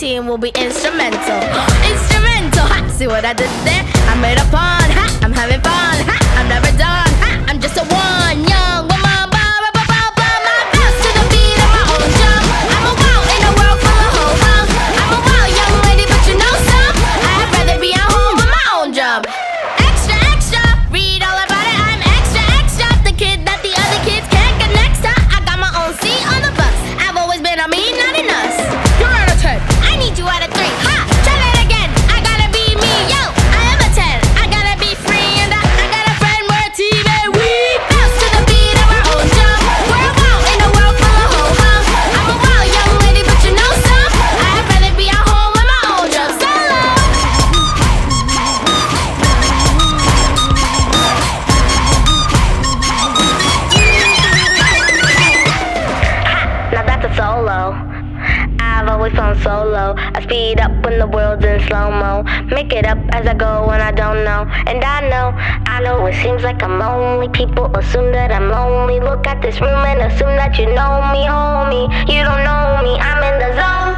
team will be instrumental. Instrumental, ha! See what I did there? I made a pun, ha! I'm having fun, ha! I'm never done, ha! I'm just a one young woman. My bounce to the beat of my own drum. I'm a wow in a world full of hoes. I'm a wow young lady, but you know some. I'd rather be at home with my own drum. Extra, extra, read all about it. I'm extra, extra, the kid that the other kids can't get next to. I got my own seat on the bus. I've always been a me, not an us. You're out of 10. I need you out of 3. Ha! Try that again. I gotta be me, yo. I am a 10. I gotta be free, and I got a friend. We're a team, and we bounce to the beat of our own drum. We're a wow in a world full of ho-hum. I'm a wow young lady, but you know some. I'd rather be at home with my own drum solo. Now that's a solo. I've always flown solo. I speed up when the world's in slow-mo. Make it up as I go when I don't know. And I know it seems like I'm lonely. People assume that I'm lonely. Look at this room and assume that you know me, homie. You don't know me, I'm in the zone.